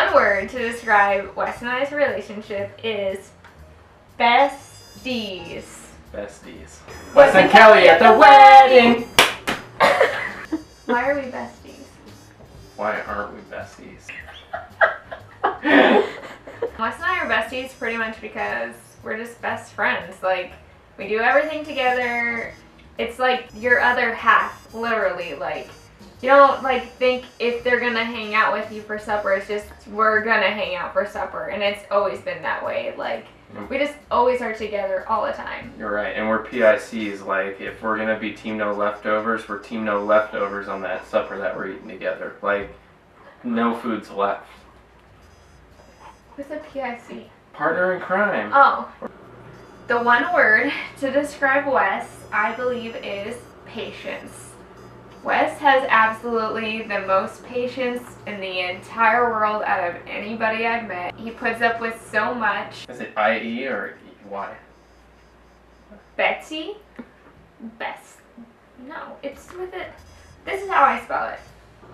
one word to describe Wes and I's relationship is besties. Besties. Wes and Kelly at the wedding! Why are we besties? Why aren't we besties? Wes and I are besties pretty much because we're just best friends. Like, we do everything together. It's like your other half, literally. Like, you don't like think if they're gonna hang out with you for supper. It's just we're gonna hang out for supper, and it's always been that way. Like, we just always are together all the time. You're right, and we're PICs. Like, if we're gonna be Team No Leftovers, we're Team No Leftovers on that supper that we're eating together. Like, no food's left. What's a PIC? Partner in crime. Oh. The one word to describe Wes, I believe, is patience. Wes has absolutely the most patience in the entire world out of anybody I've met. He puts up with so much. Is it I-E or Y? Betsy? Best. No, it's with it. This is how I spell it.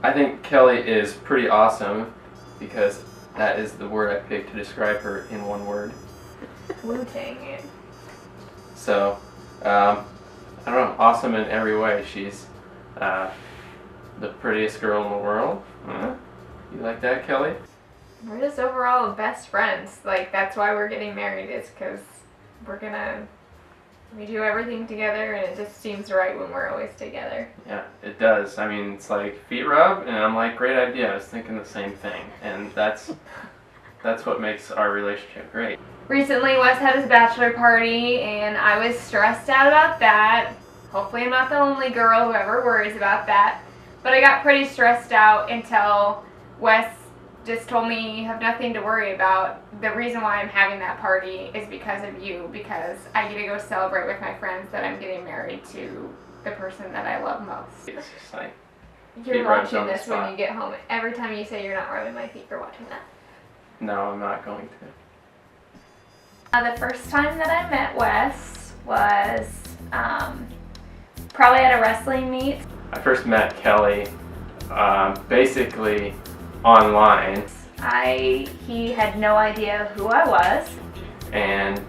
I think Kelly is pretty awesome because that is the word I picked to describe her in one word. Wu-Tang it. So, I don't know, awesome in every way. She's the prettiest girl in the world. Huh? You like that, Kelly? We're just overall best friends. Like, that's why we're getting married, is because we do everything together, and it just seems right when we're always together. Yeah, it does. I mean, it's like feet rub, and I'm like, great idea. I was thinking the same thing, and that's what makes our relationship great. Recently, Wes had his bachelor party, and I was stressed out about that. Hopefully I'm not the only girl who ever worries about that. But I got pretty stressed out until Wes just told me you have nothing to worry about. The reason why I'm having that party is because of you, because I get to go celebrate with my friends that I'm getting married to the person that I love most. It's just like, You're feet rubs watching on the this when spot. you get home. Every time you say you're not rubbing my feet, you're watching that. no, I'm not going to. The first time that I met Wes was probably at a wrestling meet. I first met Kelly basically online, He had no idea who I was. and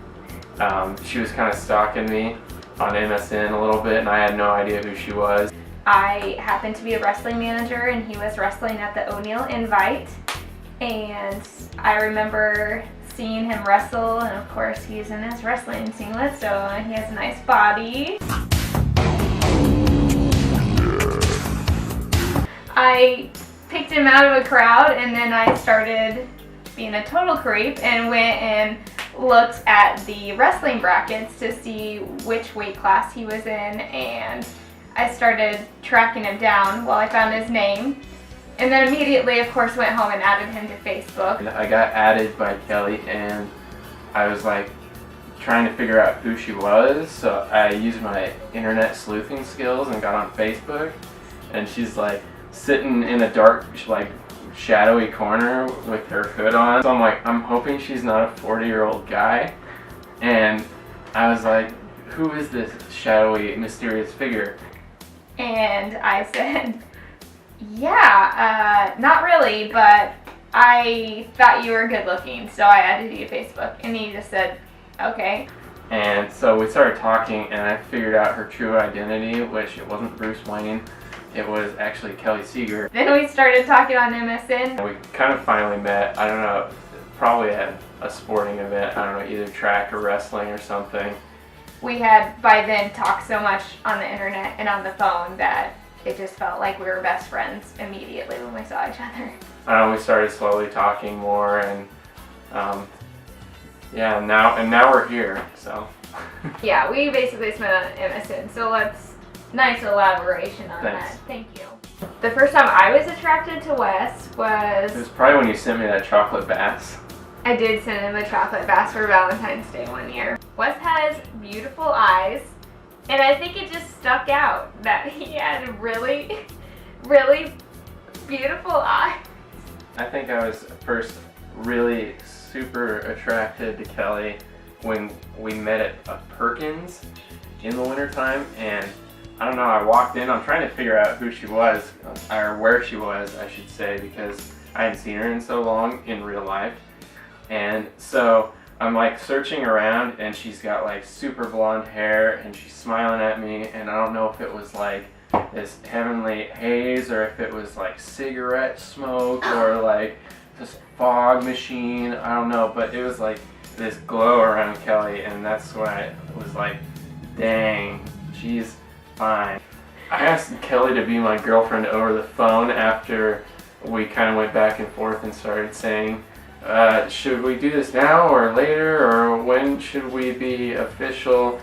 she was kind of stalking me on MSN a little bit, and I had no idea who she was. I happened to be a wrestling manager, and he was wrestling at the O'Neill Invite. And I remember seeing him wrestle, and of course he's in his wrestling singlet, so he has a nice body. I picked him out of a crowd, and then I started being a total creep and went and looked at the wrestling brackets to see which weight class he was in, and I started tracking him down while I found his name. And then immediately, of course, went home and added him to Facebook. And I got added by Kelly, and I was like trying to figure out who she was, so I used my internet sleuthing skills and got on Facebook, and she's like sitting in a dark, like shadowy corner with her hood on. So I'm like, I'm hoping she's not a 40-year-old guy. And I was like, who is this shadowy, mysterious figure? And I said, yeah, not really, but I thought you were good looking, so I added you to Facebook. And he just said, okay. And so we started talking, and I figured out her true identity, which it wasn't Bruce Wayne. It was actually Kelly Seeger. Then we started talking on MSN. We kind of finally met, I don't know, probably at a sporting event, I don't know, either track or wrestling or something. We had by then talked so much on the internet and on the phone that it just felt like we were best friends immediately when we saw each other. We started slowly talking more, and yeah, now we're here, so. Yeah, we basically spent on MSN, so nice elaboration on Thanks. that. Thank you. The first time I was attracted to Wes It was was probably when you sent me that chocolate bass. I did send him a chocolate bass for Valentine's Day one year. Wes has beautiful eyes, and I think it just stuck out that he had really, really beautiful eyes. I think I was first really super attracted to Kelly when we met at Perkins in the wintertime, and I don't know, I walked in, I'm trying to figure out who she was, or where she was, I should say, because I hadn't seen her in so long in real life. And so I'm like searching around, and she's got like super blonde hair, and she's smiling at me, and I don't know if it was like this heavenly haze or if it was like cigarette smoke or like this fog machine. I don't know, but it was like this glow around Kelly, and that's when I was like, dang, she's fine. I asked Kelly to be my girlfriend over the phone after we kind of went back and forth and started saying, should we do this now or later, or when should we be official?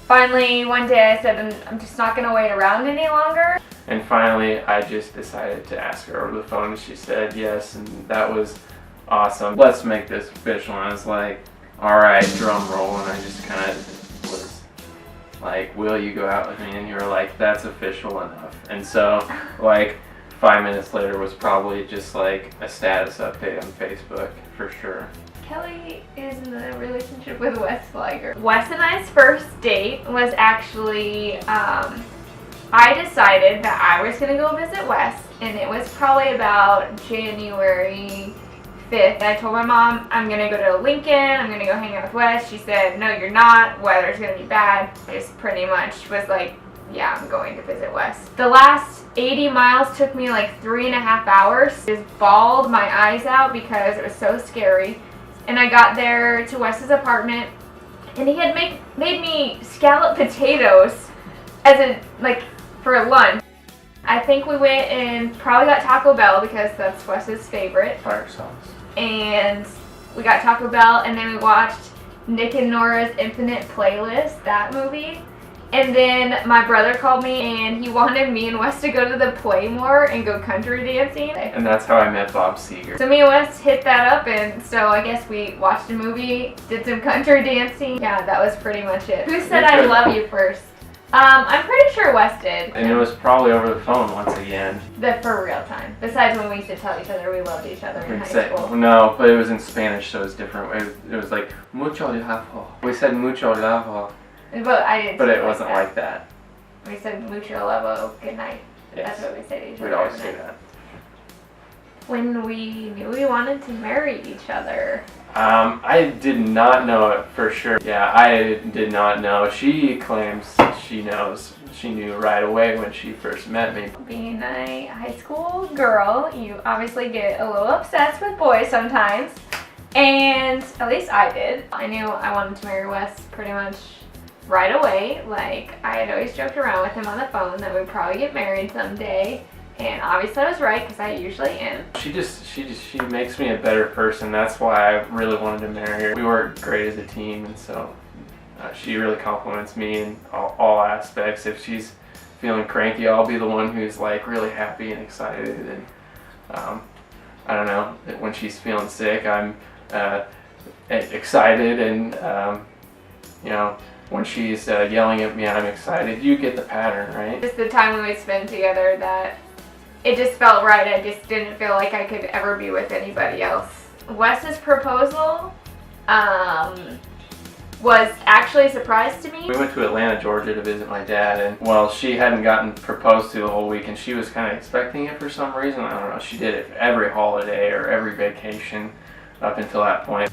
Finally, one day I said, I'm just not going to wait around any longer. And finally, I just decided to ask her over the phone, and she said yes, and that was awesome. Let's make this official. And I was like, all right, drum roll, and I just kind of was like, will you go out with me? And you were like, that's official enough. And so, like, 5 minutes later was probably just like a status update on Facebook, for sure. Kelly is in a relationship with Wes Flagger. Wes and I's first date was actually, I decided that I was going to go visit Wes, and it was probably about January 5th. I told my mom, I'm going to go to Lincoln, I'm going to go hang out with Wes. She said, no, you're not, weather's going to be bad. I just pretty much was like, yeah, I'm going to visit Wes. The last 80 miles took me like 3.5 hours. Just bawled my eyes out because it was so scary. And I got there to Wes's apartment, and he had made me scalloped potatoes as a, like, for lunch. I think we went and probably got Taco Bell because that's Wes's favorite. Fire sauce. And we got Taco Bell, and then we watched Nick and Nora's Infinite Playlist, that movie. And then my brother called me, and he wanted me and Wes to go to the Playmore and go country dancing. And that's how I met Bob Seger. So me and Wes hit that up, and so I guess we watched a movie, did some country dancing. Yeah, that was pretty much it. Who said I love you first? I'm pretty sure Wes did. And it was probably over the phone once again. The for real time. Besides when we used to tell each other we loved each other in high school. No, but it was in Spanish, so it was different. It was like, mucho lavo. We said mucho lavo. But I didn't. But it wasn't like that. We said mucho lavo, good night. Yes. That's what we say to each other. We'd always say that. When we knew we wanted to marry each other. I did not know it for sure. Yeah, I did not know. She claims she knows. She knew right away when she first met me. Being a high school girl, you obviously get a little obsessed with boys sometimes. And at least I did. I knew I wanted to marry Wes pretty much right away. Like, I had always joked around with him on the phone that we'd probably get married someday. And obviously I was right, because I usually am. She makes me a better person. That's why I really wanted to marry her. We work great as a team, and so she really compliments me in all aspects. If she's feeling cranky, I'll be the one who's like really happy and excited. And I don't know, when she's feeling sick, I'm excited, and you know, when she's yelling at me, I'm excited. You get the pattern, right? Just the time we would spend together, that it just felt right. I just didn't feel like I could ever be with anybody else. Wes's proposal was actually a surprise to me. We went to Atlanta, Georgia to visit my dad, and well, she hadn't gotten proposed to the whole week, and she was kind of expecting it for some reason. I don't know. She did it every holiday or every vacation up until that point.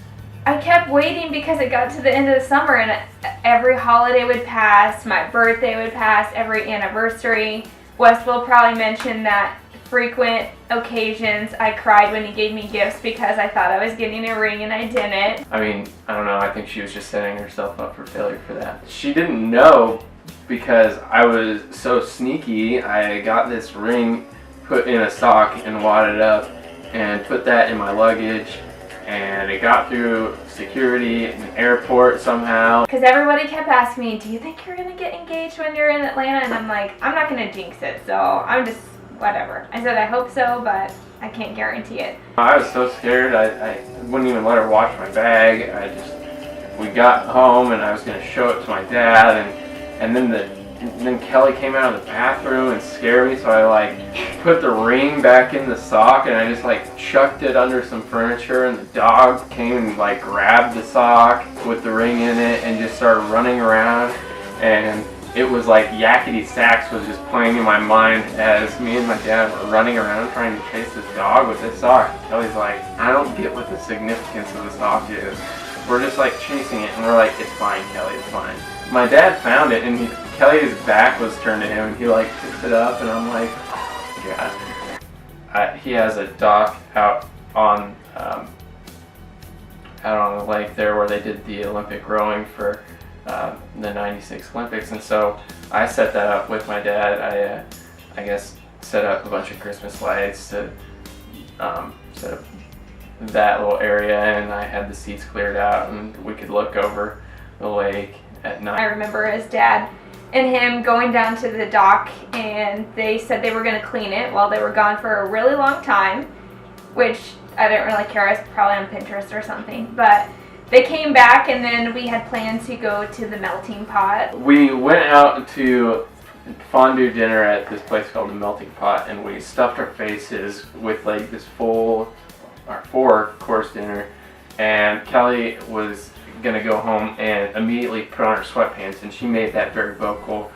I kept waiting because it got to the end of the summer, and every holiday would pass, my birthday would pass, every anniversary. Wes will probably mention that frequent occasions I cried when he gave me gifts because I thought I was getting a ring and I didn't. I mean, I don't know, I think she was just setting herself up for failure for that. She didn't know because I was so sneaky. I got this ring put in a sock and wadded up and put that in my luggage, and it got through security in the airport somehow. Because everybody kept asking me, do you think you're going to get engaged when you're in Atlanta? And I'm like, I'm not going to jinx it, so I'm just, whatever. I said I hope so, but I can't guarantee it. I was so scared, I wouldn't even let her watch my bag. We got home and I was going to show it to my dad, and then Kelly came out of the bathroom and scared me, so I like put the ring back in the sock, and I just like chucked it under some furniture, and the dog came and like grabbed the sock with the ring in it and just started running around, and it was like Yakety Sax was just playing in my mind as me and my dad were running around trying to chase this dog with this sock. Kelly's like, I don't get what the significance of this sock is. We're just like chasing it, and we're like, it's fine, Kelly, it's fine. My dad found it, and Kelly's back was turned to him, and he like picked it up, and I'm like, oh God. He has a dock out on the lake there where they did the Olympic rowing for the '96 Olympics, and so I set that up with my dad. I guess set up a bunch of Christmas lights to set up that little area, and I had the seats cleared out, and we could look over the lake at night. I remember his dad and him going down to the dock, and they said they were going to clean it while they were gone for a really long time, which I didn't really care. I was probably on Pinterest or something, but they came back, and then we had planned to go to the melting pot. We went out to fondue dinner at this place called the Melting Pot, and we stuffed our faces with like this full, our 4-course dinner, and Kelly was gonna go home and immediately put on her sweatpants, and she made that very vocal,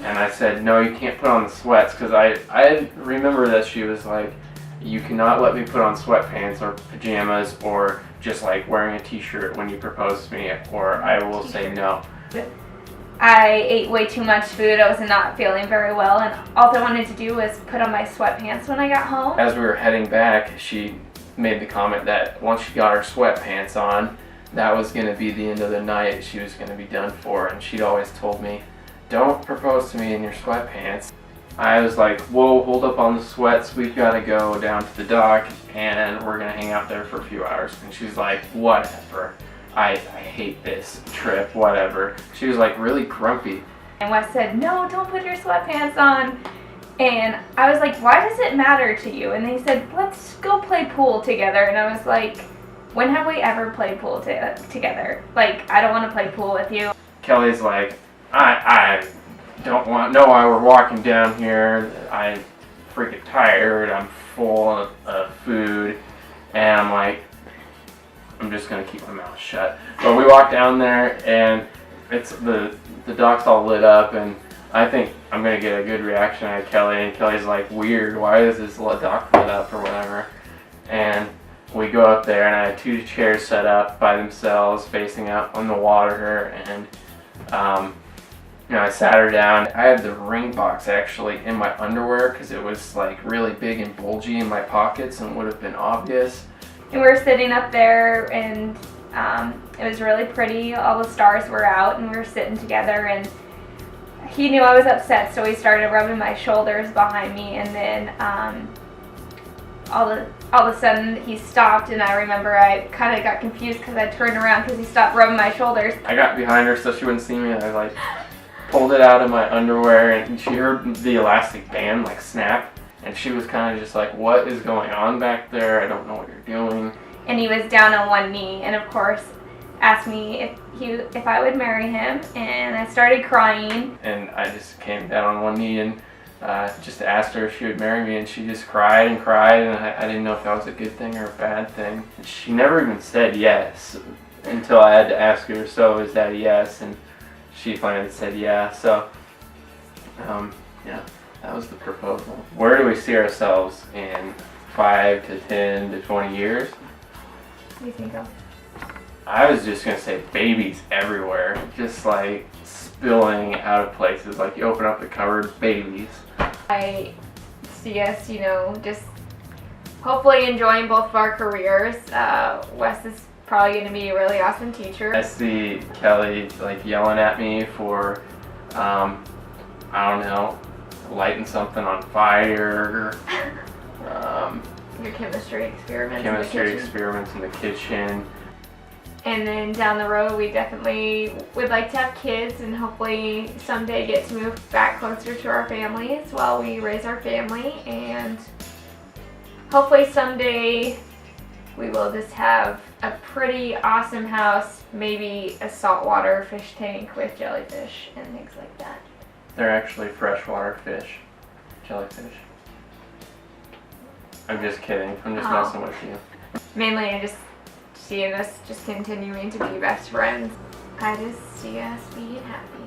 and I said, no, you can't put on the sweats, because I remember that she was like, you cannot let me put on sweatpants or pajamas or just like wearing a t-shirt when you propose to me, or I will say no. I ate way too much food. I was not feeling very well, and all I wanted to do was put on my sweatpants when I got home. As we were heading back, she made the comment that once she got her sweatpants on, that was going to be the end of the night. She was going to be done for, and she'd always told me, don't propose to me in your sweatpants. I was like, whoa, hold up on the sweats, we've got to go down to the dock, and we're going to hang out there for a few hours. And she's like, whatever, I hate this trip, whatever. She was like really grumpy. And Wes said, no, don't put your sweatpants on. And I was like, why does it matter to you? And they said, let's go play pool together. And I was like, when have we ever played pool together? Like, I don't want to play pool with you. Kelly's like, I don't know why we're walking down here. I'm freaking tired. I'm full of food. And I'm like, I'm just going to keep my mouth shut. But we walk down there, and it's the dock's all lit up, and I think I'm going to get a good reaction out of Kelly. And Kelly's like, weird, why is this dock lit up or whatever? And we go up there, and I had 2 chairs set up by themselves facing out on the water, and I sat her down. I had the ring box actually in my underwear because it was like really big and bulgy in my pockets and would have been obvious. And we were sitting up there, and it was really pretty. All the stars were out, and we were sitting together, and he knew I was upset, so he started rubbing my shoulders behind me, and then all of a sudden he stopped, and I remember I kind of got confused because I turned around because he stopped rubbing my shoulders. I got behind her so she wouldn't see me, and I like pulled it out of my underwear, and she heard the elastic band like snap, and she was kind of just like, what is going on back there? I don't know what you're doing. And he was down on one knee, and of course asked me if I would marry him, and I started crying. And I just came down on one knee and just asked her if she would marry me, and she just cried and cried, and I didn't know if that was a good thing or a bad thing. She never even said yes until I had to ask her, so is that a yes? And she finally said yeah, so yeah, that was the proposal. Where do we see ourselves in 5 to 10 to 20 years? What do you think of? I was just gonna say babies everywhere, just like spilling out of places. Like you open up the cupboard, babies. I see us, just hopefully enjoying both of our careers. Wes is probably going to be a really awesome teacher. I see Kelly like yelling at me for, I don't know, lighting something on fire. Your chemistry experiments. Experiments in the kitchen. And then down the road, we definitely would like to have kids and hopefully someday get to move back closer to our families while we raise our family. And hopefully someday we will just have a pretty awesome house, maybe a saltwater fish tank with jellyfish and things like that. They're actually freshwater fish, jellyfish. I'm just kidding. I'm just messing with you. Mainly I just seeing us just continuing to be best friends. I just see us being happy.